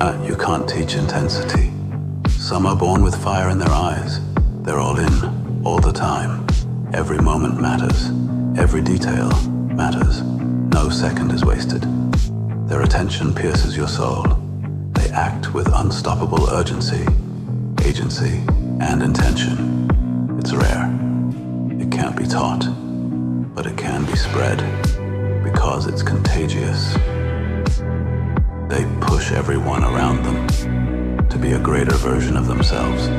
You can't teach intensity. Some are born with fire in their eyes. They're all in, all the time. Every moment matters. Every detail matters. No second is wasted. Their attention pierces your soul. They act with unstoppable urgency, agency, and intention. It's rare. It can't be taught, but it can be spread because it's contagious. They push everyone around them to be a greater version of themselves.